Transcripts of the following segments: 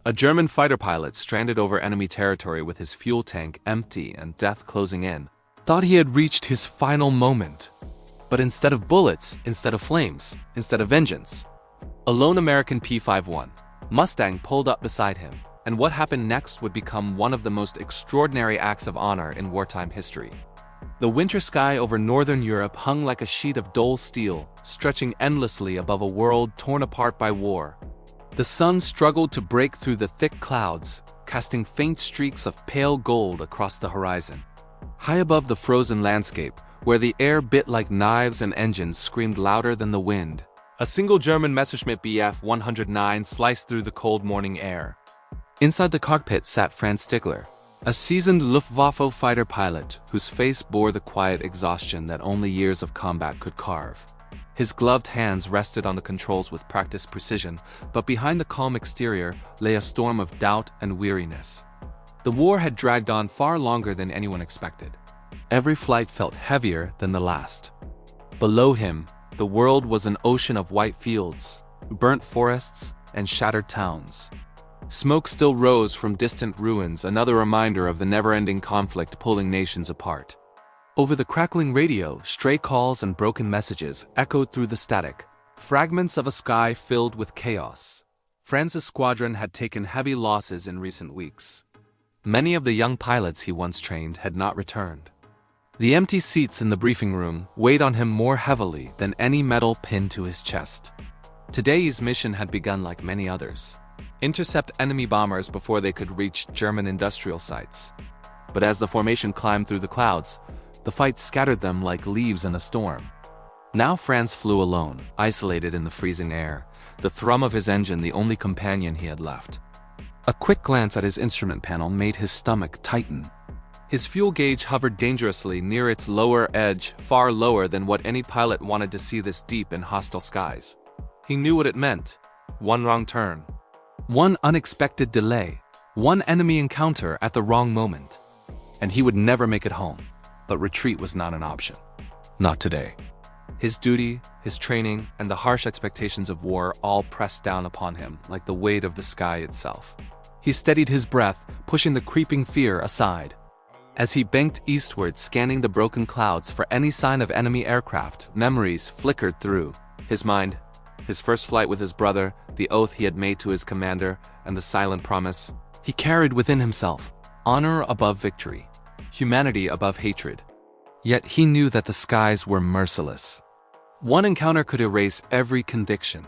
A German fighter pilot stranded over enemy territory with his fuel tank empty and death closing in, thought he had reached his final moment. But instead of bullets, instead of flames, instead of vengeance, a lone American P-51 Mustang pulled up beside him, and what happened next would become one of the most extraordinary acts of honor in wartime history. The winter sky over northern Europe hung like a sheet of dull steel, stretching endlessly above a world torn apart by war. The sun struggled to break through the thick clouds, casting faint streaks of pale gold across the horizon. High above the frozen landscape, where the air bit like knives and engines screamed louder than the wind, a single German Messerschmitt Bf-109 sliced through the cold morning air. Inside the cockpit sat Franz Stigler, a seasoned Luftwaffe fighter pilot whose face bore the quiet exhaustion that only years of combat could carve. His gloved hands rested on the controls with practiced precision, but behind the calm exterior lay a storm of doubt and weariness. The war had dragged on far longer than anyone expected. Every flight felt heavier than the last. Below him, the world was an ocean of white fields, burnt forests, and shattered towns. Smoke still rose from distant ruins, another reminder of the never-ending conflict pulling nations apart. Over the crackling radio, stray calls and broken messages echoed through the static, fragments of a sky filled with chaos. Franz's squadron had taken heavy losses in recent weeks. Many of the young pilots he once trained had not returned. The empty seats in the briefing room weighed on him more heavily than any medal pinned to his chest. Today's mission had begun like many others: intercept enemy bombers before they could reach German industrial sites. But as the formation climbed through the clouds, the fight scattered them like leaves in a storm. Now Franz flew alone, isolated in the freezing air, the thrum of his engine the only companion he had left. A quick glance at his instrument panel made his stomach tighten. His fuel gauge hovered dangerously near its lower edge, far lower than what any pilot wanted to see this deep in hostile skies. He knew what it meant: one wrong turn, one unexpected delay, one enemy encounter at the wrong moment, and he would never make it home. But retreat was not an option. Not today. His duty, his training, and the harsh expectations of war all pressed down upon him like the weight of the sky itself. He steadied his breath, pushing the creeping fear aside. As he banked eastward, scanning the broken clouds for any sign of enemy aircraft, memories flickered through his mind. His first flight with his brother, the oath he had made to his commander, and the silent promise he carried within himself: honor above victory, humanity above hatred. Yet he knew that the skies were merciless. One encounter could erase every conviction,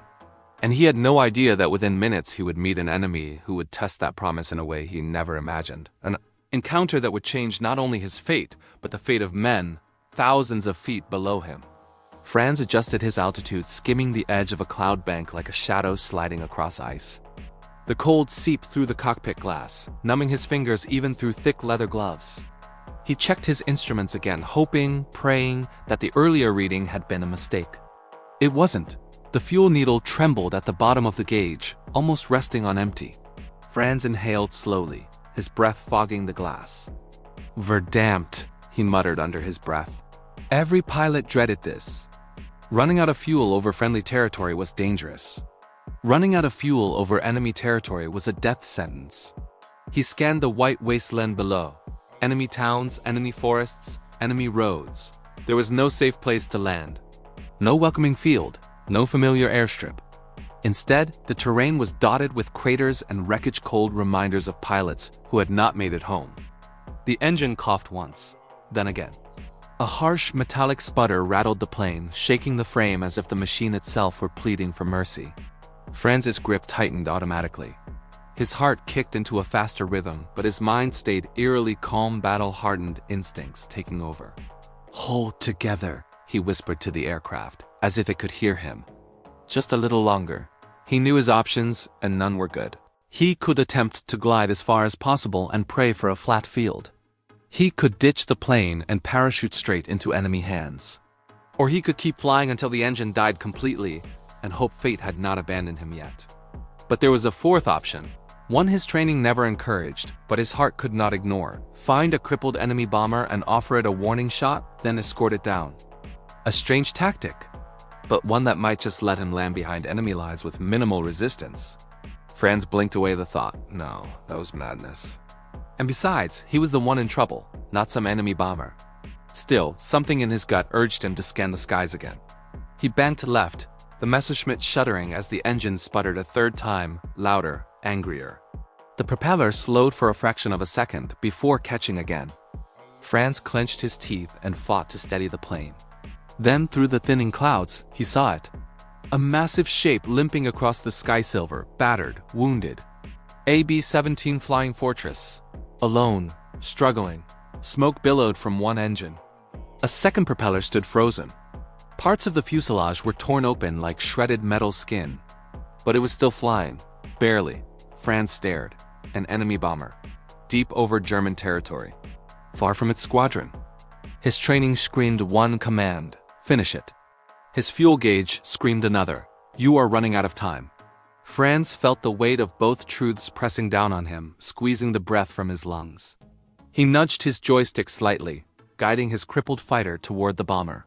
and he had no idea that within minutes he would meet an enemy who would test that promise in a way he never imagined. An encounter that would change not only his fate, but the fate of men thousands of feet below him. Franz adjusted his altitude, skimming the edge of a cloud bank like a shadow sliding across ice. The cold seeped through the cockpit glass, numbing his fingers even through thick leather gloves. He checked his instruments again, hoping, praying that the earlier reading had been a mistake. It wasn't. The fuel needle trembled at the bottom of the gauge, almost resting on empty. Franz inhaled slowly, his breath fogging the glass. "Verdammt," he muttered under his breath. Every pilot dreaded this. Running out of fuel over friendly territory was dangerous. Running out of fuel over enemy territory was a death sentence. He scanned the white wasteland below. Enemy towns, enemy forests, enemy roads. There was no safe place to land. No welcoming field, no familiar airstrip. Instead, the terrain was dotted with craters and wreckage, cold reminders of pilots who had not made it home. The engine coughed once, then again. A harsh metallic sputter rattled the plane, shaking the frame as if the machine itself were pleading for mercy. Franz's grip tightened automatically. His heart kicked into a faster rhythm, but his mind stayed eerily calm, battle-hardened instincts taking over. "Hold together," he whispered to the aircraft, as if it could hear him. Just a little longer. He knew his options, and none were good. He could attempt to glide as far as possible and pray for a flat field. He could ditch the plane and parachute straight into enemy hands. Or he could keep flying until the engine died completely and hope fate had not abandoned him yet. But there was a fourth option, one his training never encouraged, but his heart could not ignore. Find a crippled enemy bomber and offer it a warning shot, then escort it down. A strange tactic, but one that might just let him land behind enemy lines with minimal resistance. Franz blinked away the thought. No, that was madness. And besides, he was the one in trouble, not some enemy bomber. Still, something in his gut urged him to scan the skies again. He banked left, the Messerschmitt shuddering as the engine sputtered a third time, louder, angrier. The propeller slowed for a fraction of a second before catching again. Franz clenched his teeth and fought to steady the plane. Then, through the thinning clouds, he saw it. A massive shape limping across the sky silver, battered, wounded. A P-51 Flying Fortress. Alone, struggling. Smoke billowed from one engine. A second propeller stood frozen. Parts of the fuselage were torn open like shredded metal skin. But it was still flying. Barely. Franz stared. An enemy bomber. Deep over German territory. Far from its squadron. His training screamed one command. Finish it. His fuel gauge screamed another. You are running out of time. Franz felt the weight of both truths pressing down on him, squeezing the breath from his lungs. He nudged his joystick slightly, guiding his crippled fighter toward the bomber.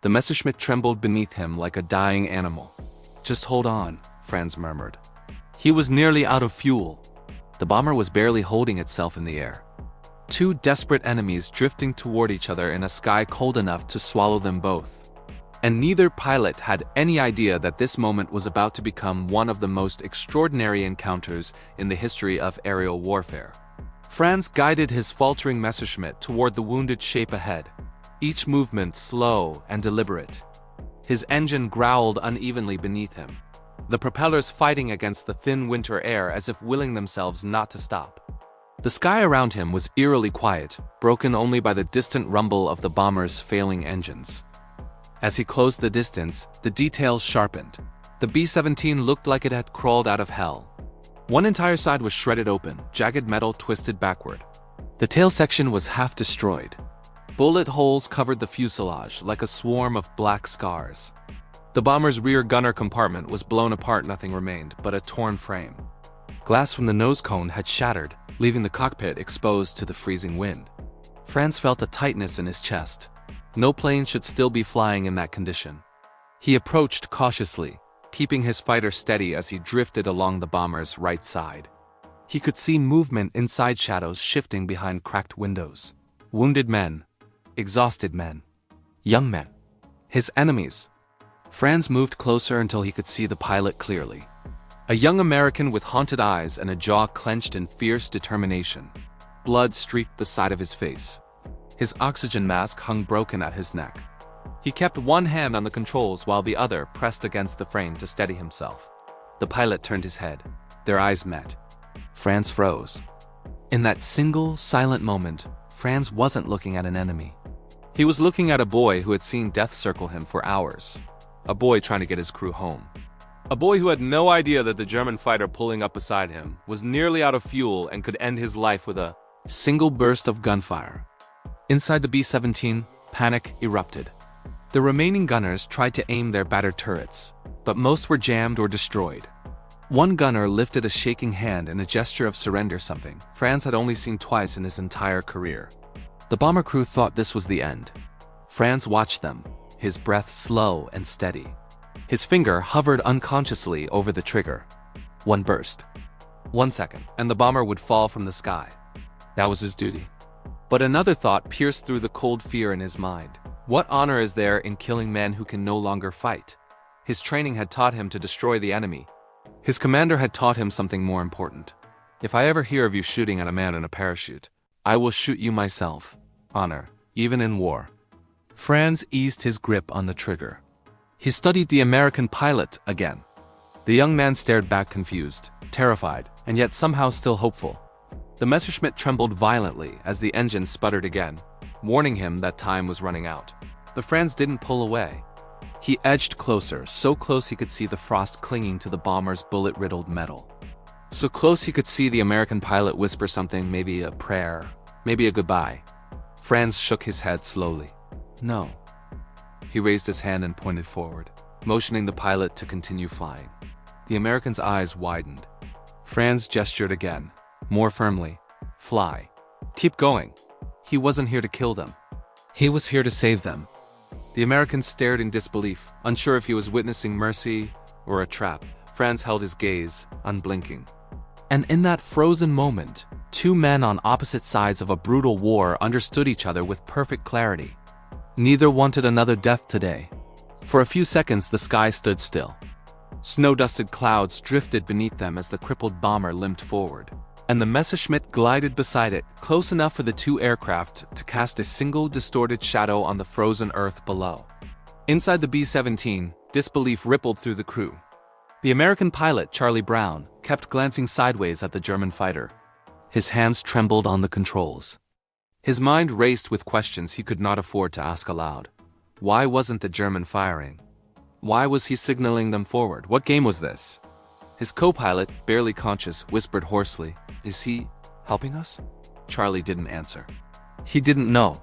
The Messerschmitt trembled beneath him like a dying animal. Just hold on, Franz murmured. He was nearly out of fuel. The bomber was barely holding itself in the air. Two desperate enemies drifting toward each other in a sky cold enough to swallow them both. And neither pilot had any idea that this moment was about to become one of the most extraordinary encounters in the history of aerial warfare. Franz guided his faltering Messerschmitt toward the wounded shape ahead, each movement slow and deliberate. His engine growled unevenly beneath him, the propellers fighting against the thin winter air as if willing themselves not to stop. The sky around him was eerily quiet, broken only by the distant rumble of the bomber's failing engines. As he closed the distance, the details sharpened. The B-17 looked like it had crawled out of hell. One entire side was shredded open, jagged metal twisted backward. The tail section was half destroyed. Bullet holes covered the fuselage like a swarm of black scars. The bomber's rear gunner compartment was blown apart, nothing remained but a torn frame. Glass from the nose cone had shattered, leaving the cockpit exposed to the freezing wind. Franz felt a tightness in his chest. No plane should still be flying in that condition. He approached cautiously, keeping his fighter steady as he drifted along the bomber's right side. He could see movement inside shadows shifting behind cracked windows. Wounded men. Exhausted men. Young men. His enemies. Franz moved closer until he could see the pilot clearly. A young American with haunted eyes and a jaw clenched in fierce determination. Blood streaked the side of his face. His oxygen mask hung broken at his neck. He kept one hand on the controls while the other pressed against the frame to steady himself. The pilot turned his head. Their eyes met. Franz froze. In that single, silent moment, Franz wasn't looking at an enemy. He was looking at a boy who had seen death circle him for hours. A boy trying to get his crew home. A boy who had no idea that the German fighter pulling up beside him was nearly out of fuel and could end his life with a single burst of gunfire. Inside the B-17, panic erupted. The remaining gunners tried to aim their battered turrets, but most were jammed or destroyed. One gunner lifted a shaking hand in a gesture of surrender, something Franz had only seen twice in his entire career. The bomber crew thought this was the end. Franz watched them, his breath slow and steady. His finger hovered unconsciously over the trigger. One burst. 1 second, and the bomber would fall from the sky. That was his duty. But another thought pierced through the cold fear in his mind. What honor is there in killing men who can no longer fight? His training had taught him to destroy the enemy. His commander had taught him something more important. If I ever hear of you shooting at a man in a parachute, I will shoot you myself. Honor, even in war. Franz eased his grip on the trigger. He studied the American pilot again. The young man stared back confused, terrified, and yet somehow still hopeful. The Messerschmitt trembled violently as the engine sputtered again, warning him that time was running out. But Franz didn't pull away. He edged closer, so close he could see the frost clinging to the bomber's bullet-riddled metal. So close he could see the American pilot whisper something, maybe a prayer, maybe a goodbye. Franz shook his head slowly. No. He raised his hand and pointed forward, motioning the pilot to continue flying. The American's eyes widened. Franz gestured again, more firmly. Fly. Keep going. He wasn't here to kill them. He was here to save them. The American stared in disbelief, unsure if he was witnessing mercy or a trap. Franz held his gaze, unblinking. And in that frozen moment, two men on opposite sides of a brutal war understood each other with perfect clarity. Neither wanted another death today. For a few seconds, the sky stood still. Snow-dusted clouds drifted beneath them as the crippled bomber limped forward, and the Messerschmitt glided beside it, close enough for the two aircraft to cast a single distorted shadow on the frozen earth below. Inside the B-17, disbelief rippled through the crew. The American pilot, Charlie Brown, kept glancing sideways at the German fighter. His hands trembled on the controls. His mind raced with questions he could not afford to ask aloud. Why wasn't the German firing? Why was he signaling them forward? What game was this? His co-pilot, barely conscious, whispered hoarsely, "Is he helping us?" Charlie didn't answer. He didn't know.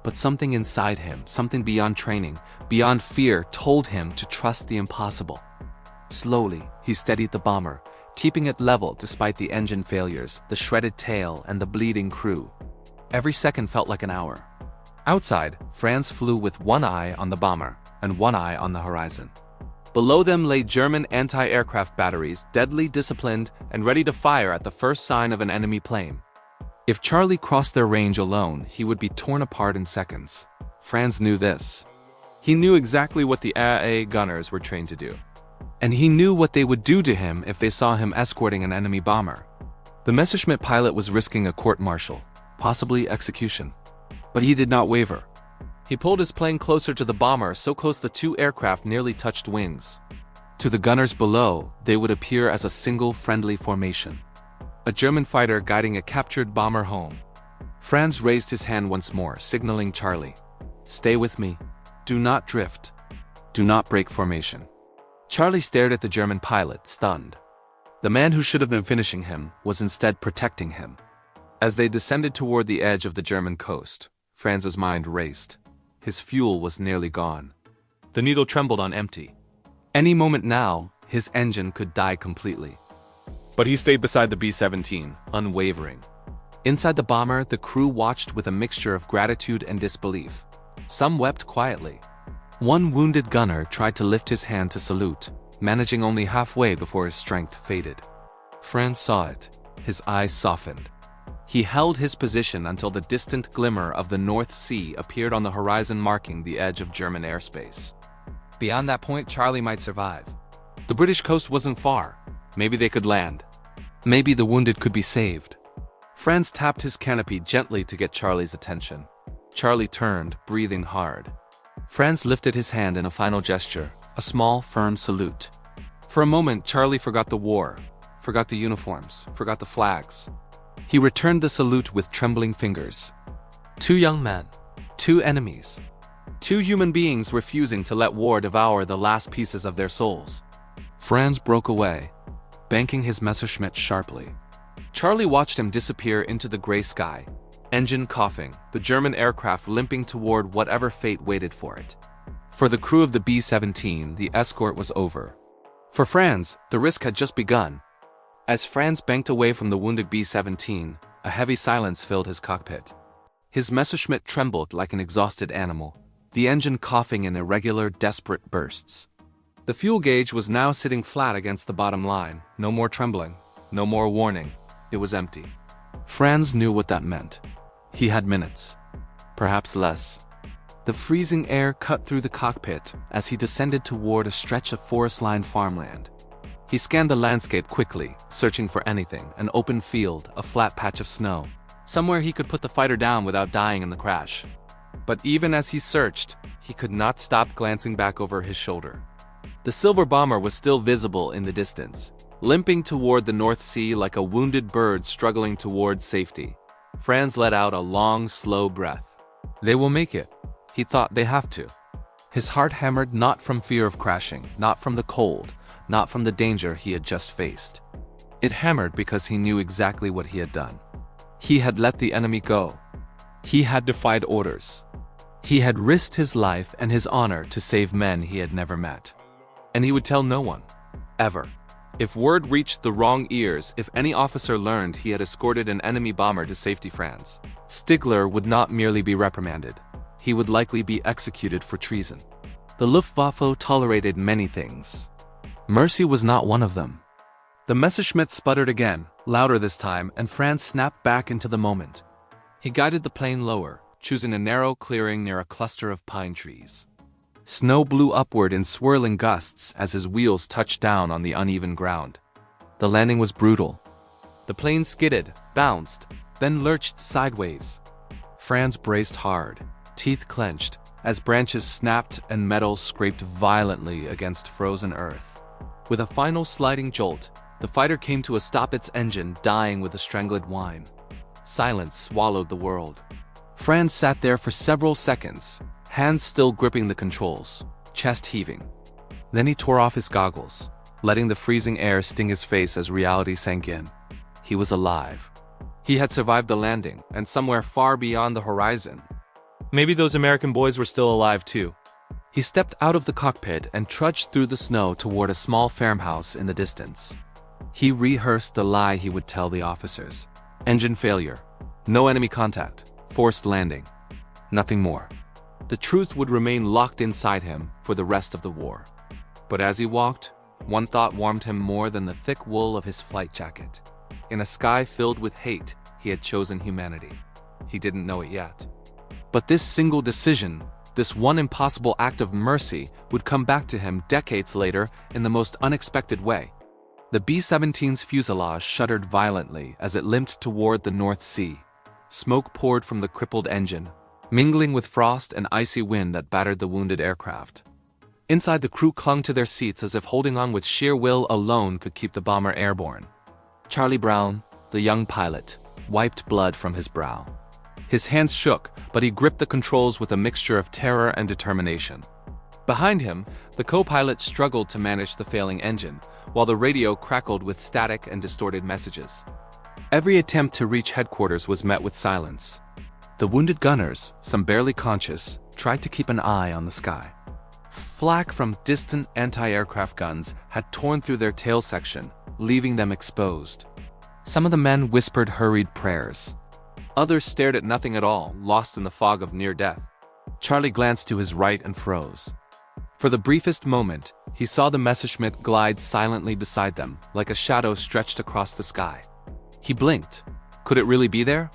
But something inside him, something beyond training, beyond fear, told him to trust the impossible. Slowly, he steadied the bomber, keeping it level despite the engine failures, the shredded tail, and the bleeding crew. Every second felt like an hour. Outside, Franz flew with one eye on the bomber and one eye on the horizon. Below them lay German anti-aircraft batteries, deadly disciplined and ready to fire at the first sign of an enemy plane. If Charlie crossed their range alone, he would be torn apart in seconds. Franz knew this. He knew exactly what the AA gunners were trained to do. And he knew what they would do to him if they saw him escorting an enemy bomber. The Messerschmitt pilot was risking a court-martial, possibly execution. But he did not waver. He pulled his plane closer to the bomber, so close the two aircraft nearly touched wings. To the gunners below, they would appear as a single friendly formation. A German fighter guiding a captured bomber home. Franz raised his hand once more, signaling Charlie. "Stay with me. Do not drift. Do not break formation." Charlie stared at the German pilot, stunned. The man who should have been finishing him was instead protecting him. As they descended toward the edge of the German coast, Franz's mind raced. His fuel was nearly gone. The needle trembled on empty. Any moment now, his engine could die completely. But he stayed beside the B-17, unwavering. Inside the bomber, the crew watched with a mixture of gratitude and disbelief. Some wept quietly. One wounded gunner tried to lift his hand to salute, managing only halfway before his strength faded. Franz saw it. His eyes softened. He held his position until the distant glimmer of the North Sea appeared on the horizon, marking the edge of German airspace. Beyond that point, Charlie might survive. The British coast wasn't far. Maybe they could land. Maybe the wounded could be saved. Franz tapped his canopy gently to get Charlie's attention. Charlie turned, breathing hard. Franz lifted his hand in a final gesture, a small, firm salute. For a moment, Charlie forgot the war, forgot the uniforms, forgot the flags. He returned the salute with trembling fingers. Two young men, two enemies, two human beings refusing to let war devour the last pieces of their souls. Franz broke away, banking his Messerschmitt sharply. Charlie watched him disappear into the gray sky, engine coughing, the German aircraft limping toward whatever fate waited for it. For the crew of the B-17, the escort was over. For Franz, the risk had just begun. As Franz banked away from the wounded B-17, a heavy silence filled his cockpit. His Messerschmitt trembled like an exhausted animal, the engine coughing in irregular, desperate bursts. The fuel gauge was now sitting flat against the bottom line. No more trembling, no more warning. It was empty. Franz knew what that meant. He had minutes, perhaps less. The freezing air cut through the cockpit as he descended toward a stretch of forest-lined farmland. He scanned the landscape quickly, searching for anything, an open field, a flat patch of snow. Somewhere he could put the fighter down without dying in the crash. But even as he searched, he could not stop glancing back over his shoulder. The silver bomber was still visible in the distance, limping toward the North Sea like a wounded bird struggling toward safety. Franz let out a long, slow breath. They will make it. He thought they have to. His heart hammered not from fear of crashing, not from the cold, not from the danger he had just faced. It hammered because he knew exactly what he had done. He had let the enemy go. He had defied orders. He had risked his life and his honor to save men he had never met. And he would tell no one, ever. If word reached the wrong ears, if any officer learned he had escorted an enemy bomber to safety, Franz Stigler would not merely be reprimanded. He would likely be executed for treason. The Luftwaffe tolerated many things. Mercy was not one of them. The Messerschmitt sputtered again, louder this time, and Franz snapped back into the moment. He guided the plane lower, choosing a narrow clearing near a cluster of pine trees. Snow blew upward in swirling gusts as his wheels touched down on the uneven ground. The landing was brutal. The plane skidded, bounced, then lurched sideways. Franz braced hard, teeth clenched, as branches snapped and metal scraped violently against frozen earth. With a final sliding jolt, the fighter came to a stop, its engine dying with a strangled whine. Silence swallowed the world. Franz sat there for several seconds, hands still gripping the controls, chest heaving. Then he tore off his goggles, letting the freezing air sting his face as reality sank in. He was alive. He had survived the landing, and somewhere far beyond the horizon. Maybe those American boys were still alive too. He stepped out of the cockpit and trudged through the snow toward a small farmhouse in the distance. He rehearsed the lie he would tell the officers. Engine failure. No enemy contact. Forced landing. Nothing more. The truth would remain locked inside him for the rest of the war. But as he walked, one thought warmed him more than the thick wool of his flight jacket. In a sky filled with hate, he had chosen humanity. He didn't know it yet. But this single decision, this one impossible act of mercy, would come back to him decades later in the most unexpected way. The B-17's fuselage shuddered violently as it limped toward the North Sea. Smoke poured from the crippled engine, mingling with frost and icy wind that battered the wounded aircraft. Inside, the crew clung to their seats as if holding on with sheer will alone could keep the bomber airborne. Charlie Brown, the young pilot, wiped blood from his brow. His hands shook, but he gripped the controls with a mixture of terror and determination. Behind him, the co-pilot struggled to manage the failing engine, while the radio crackled with static and distorted messages. Every attempt to reach headquarters was met with silence. The wounded gunners, some barely conscious, tried to keep an eye on the sky. Flak from distant anti-aircraft guns had torn through their tail section, leaving them exposed. Some of the men whispered hurried prayers. Others stared at nothing at all, lost in the fog of near death. Charlie glanced to his right and froze. For the briefest moment, he saw the Messerschmitt glide silently beside them, like a shadow stretched across the sky. He blinked. Could it really be there?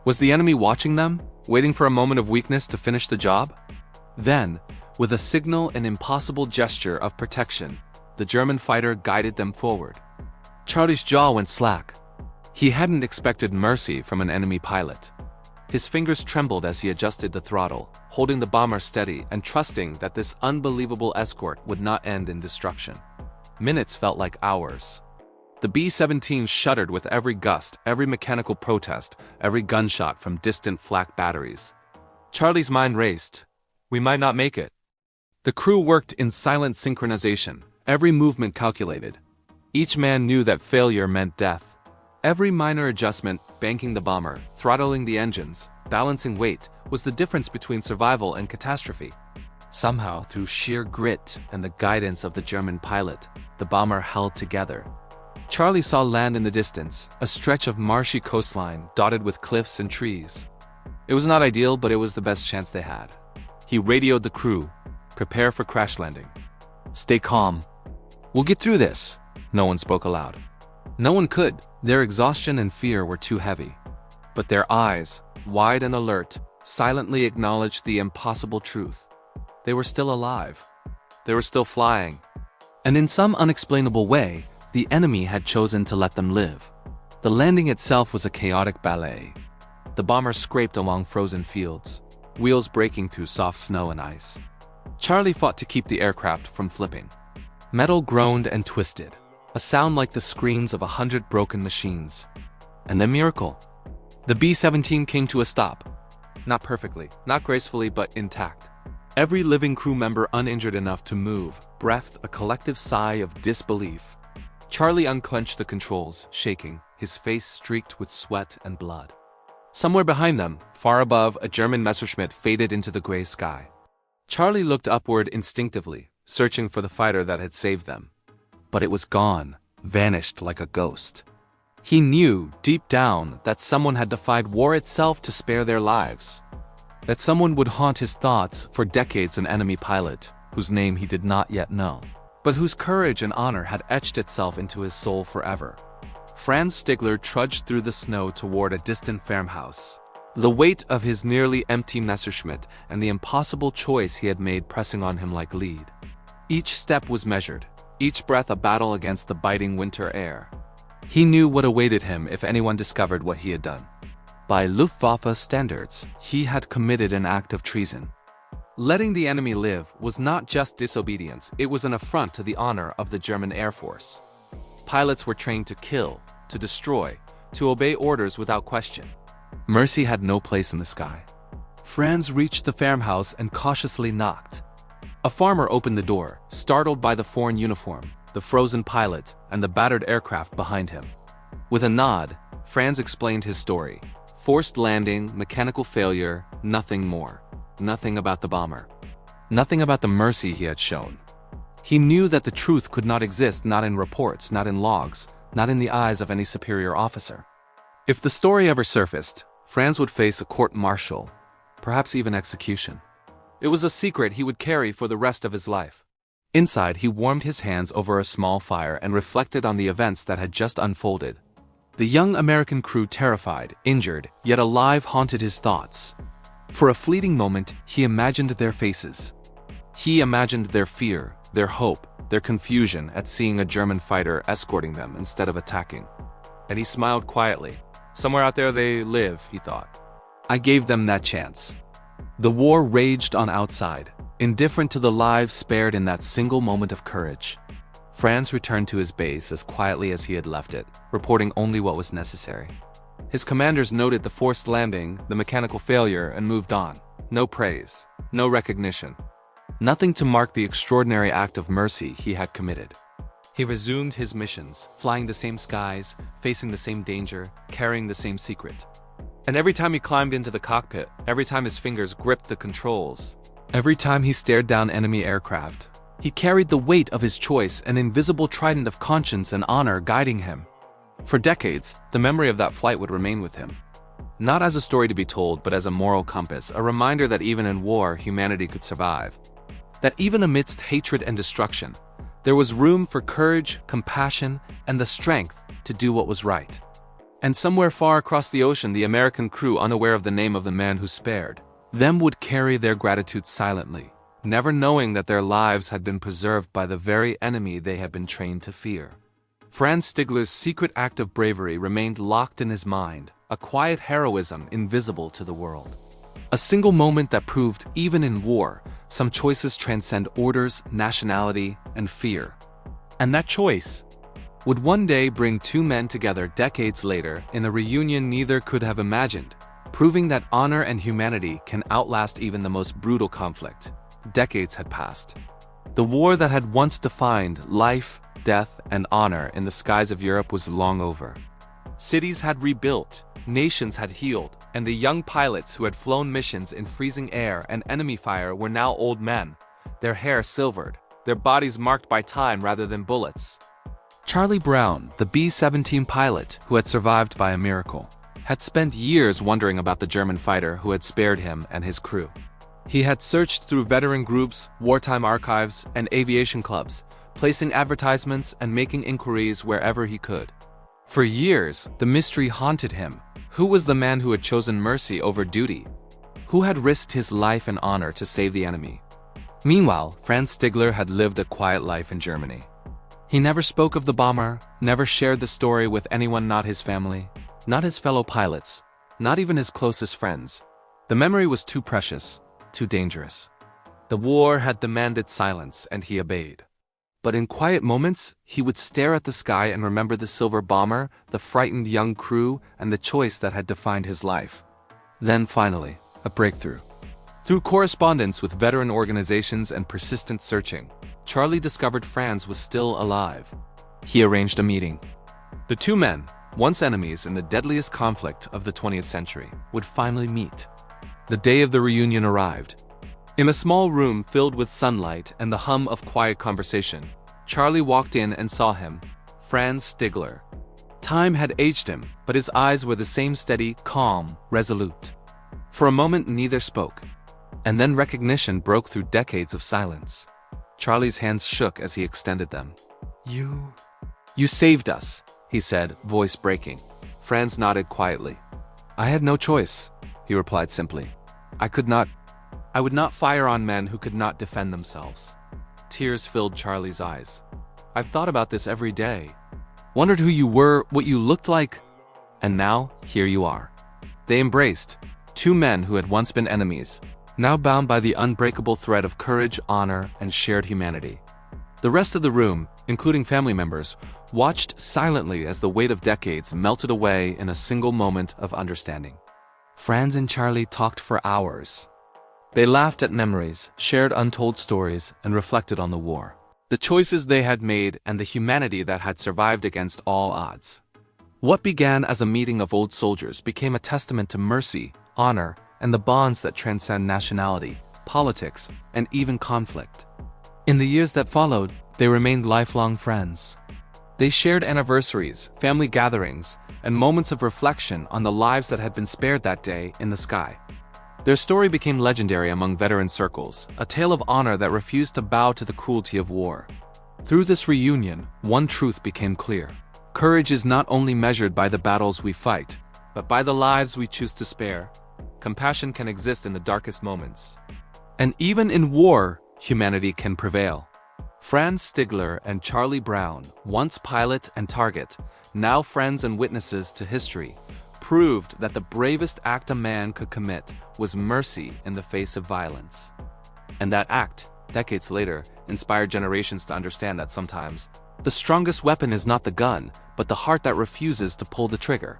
Was the enemy watching them, waiting for a moment of weakness to finish the job? Then, with a signal and impossible gesture of protection, the German fighter guided them forward. Charlie's jaw went slack. He hadn't expected mercy from an enemy pilot. His fingers trembled as he adjusted the throttle, holding the bomber steady and trusting that this unbelievable escort would not end in destruction. Minutes felt like hours. The B-17 shuddered with every gust, every mechanical protest, every gunshot from distant flak batteries. Charlie's mind raced. We might not make it. The crew worked in silent synchronization, every movement calculated. Each man knew that failure meant death. Every minor adjustment, banking the bomber, throttling the engines, balancing weight, was the difference between survival and catastrophe. Somehow, through sheer grit and the guidance of the German pilot, the bomber held together. Charlie saw land in the distance, a stretch of marshy coastline dotted with cliffs and trees. It was not ideal, but it was the best chance they had. He radioed the crew. Prepare for crash landing. Stay calm. We'll get through this. No one spoke aloud. No one could. Their exhaustion and fear were too heavy. But their eyes, wide and alert, silently acknowledged the impossible truth. They were still alive. They were still flying. And in some unexplainable way, the enemy had chosen to let them live. The landing itself was a chaotic ballet. The bomber scraped along frozen fields, wheels breaking through soft snow and ice. Charlie fought to keep the aircraft from flipping. Metal groaned and twisted, a sound like the screams of 100 broken machines. And then miracle. The B-17 came to a stop. Not perfectly, not gracefully, but intact. Every living crew member uninjured enough to move breathed a collective sigh of disbelief. Charlie unclenched the controls, shaking, his face streaked with sweat and blood. Somewhere behind them, far above, a German Messerschmitt faded into the gray sky. Charlie looked upward instinctively, searching for the fighter that had saved them. But it was gone, vanished like a ghost. He knew, deep down, that someone had defied war itself to spare their lives. That someone would haunt his thoughts for decades, an enemy pilot, whose name he did not yet know. but whose courage and honor had etched itself into his soul forever. Franz Stigler trudged through the snow toward a distant farmhouse, the weight of his nearly empty Messerschmitt and the impossible choice he had made pressing on him like lead. Each step was measured, each breath a battle against the biting winter air. He knew what awaited him if anyone discovered what he had done. By Luftwaffe standards, he had committed an act of treason. Letting the enemy live was not just disobedience, it was an affront to the honor of the German Air Force. Pilots were trained to kill, to destroy, to obey orders without question. Mercy had no place in the sky. Franz reached the farmhouse and cautiously knocked. A farmer opened the door, startled by the foreign uniform, the frozen pilot, and the battered aircraft behind him. With a nod, Franz explained his story. Forced landing, mechanical failure, nothing more. Nothing about the bomber. Nothing about the mercy he had shown. He knew that the truth could not exist, not in reports, not in logs, not in the eyes of any superior officer. If the story ever surfaced, Franz would face a court-martial, perhaps even execution. It was a secret he would carry for the rest of his life. Inside, he warmed his hands over a small fire and reflected on the events that had just unfolded. The young American crew, terrified, injured, yet alive, haunted his thoughts. For a fleeting moment, he imagined their faces. He imagined their fear, their hope, their confusion at seeing a German fighter escorting them instead of attacking. And he smiled quietly. Somewhere out there they live, he thought. I gave them that chance. The war raged on outside, indifferent to the lives spared in that single moment of courage. Franz returned to his base as quietly as he had left it, reporting only what was necessary. His commanders noted the forced landing, the mechanical failure, and moved on. No praise, no recognition. Nothing to mark the extraordinary act of mercy he had committed. He resumed his missions, flying the same skies, facing the same danger, carrying the same secret. And every time he climbed into the cockpit, every time his fingers gripped the controls, every time he stared down enemy aircraft, he carried the weight of his choice, an invisible trident of conscience and honor guiding him. For decades, the memory of that flight would remain with him. Not as a story to be told, but as a moral compass, a reminder that even in war, humanity could survive. That even amidst hatred and destruction, there was room for courage, compassion, and the strength to do what was right. And somewhere far across the ocean, the American crew, unaware of the name of the man who spared them, would carry their gratitude silently, never knowing that their lives had been preserved by the very enemy they had been trained to fear. Franz Stigler's secret act of bravery remained locked in his mind, a quiet heroism invisible to the world. A single moment that proved, even in war, some choices transcend orders, nationality, and fear. And that choice would one day bring two men together decades later in a reunion neither could have imagined, proving that honor and humanity can outlast even the most brutal conflict. Decades had passed. The war that had once defined life, death, and honor in the skies of Europe was long over. Cities had rebuilt, nations had healed, and the young pilots who had flown missions in freezing air and enemy fire were now old men, their hair silvered, their bodies marked by time rather than bullets. Charlie Brown, the B-17 pilot who had survived by a miracle, had spent years wondering about the German fighter who had spared him and his crew. He had searched through veteran groups, wartime archives, and aviation clubs, placing advertisements and making inquiries wherever he could. For years, the mystery haunted him. Who was the man who had chosen mercy over duty? Who had risked his life and honor to save the enemy? Meanwhile, Franz Stigler had lived a quiet life in Germany. He never spoke of the bomber, never shared the story with anyone not his family, not his fellow pilots, not even his closest friends. The memory was too precious, too dangerous. The war had demanded silence, and he obeyed. But in quiet moments, he would stare at the sky and remember the silver bomber, the frightened young crew, and the choice that had defined his life. Then finally, a breakthrough. Through correspondence with veteran organizations and persistent searching, Charlie discovered Franz was still alive. He arranged a meeting. The two men, once enemies in the deadliest conflict of the 20th century, would finally meet. The day of the reunion arrived. In a small room filled with sunlight and the hum of quiet conversation, Charlie walked in and saw him, Franz Stigler. Time had aged him, but his eyes were the same steady, calm, resolute. For a moment neither spoke, and then recognition broke through decades of silence. Charlie's hands shook as he extended them. You saved us, he said, voice breaking. Franz nodded quietly. I had no choice, he replied simply. I would not fire on men who could not defend themselves. Tears filled Charlie's eyes. I've thought about this every day. Wondered who you were, what you looked like. And now, here you are. They embraced, two men who had once been enemies, now bound by the unbreakable thread of courage, honor, and shared humanity. The rest of the room, including family members, watched silently as the weight of decades melted away in a single moment of understanding. Franz and Charlie talked for hours. They laughed at memories, shared untold stories, and reflected on the war, the choices they had made, and the humanity that had survived against all odds. What began as a meeting of old soldiers became a testament to mercy, honor, and the bonds that transcend nationality, politics, and even conflict. In the years that followed, they remained lifelong friends. They shared anniversaries, family gatherings, and moments of reflection on the lives that had been spared that day in the sky. Their story became legendary among veteran circles, a tale of honor that refused to bow to the cruelty of war. Through this reunion, one truth became clear. Courage is not only measured by the battles we fight, but by the lives we choose to spare. Compassion can exist in the darkest moments. And even in war, humanity can prevail. Franz Stigler and Charlie Brown, once pilot and target, now friends and witnesses to history, proved that the bravest act a man could commit was mercy in the face of violence. And that act, decades later, inspired generations to understand that sometimes, the strongest weapon is not the gun, but the heart that refuses to pull the trigger.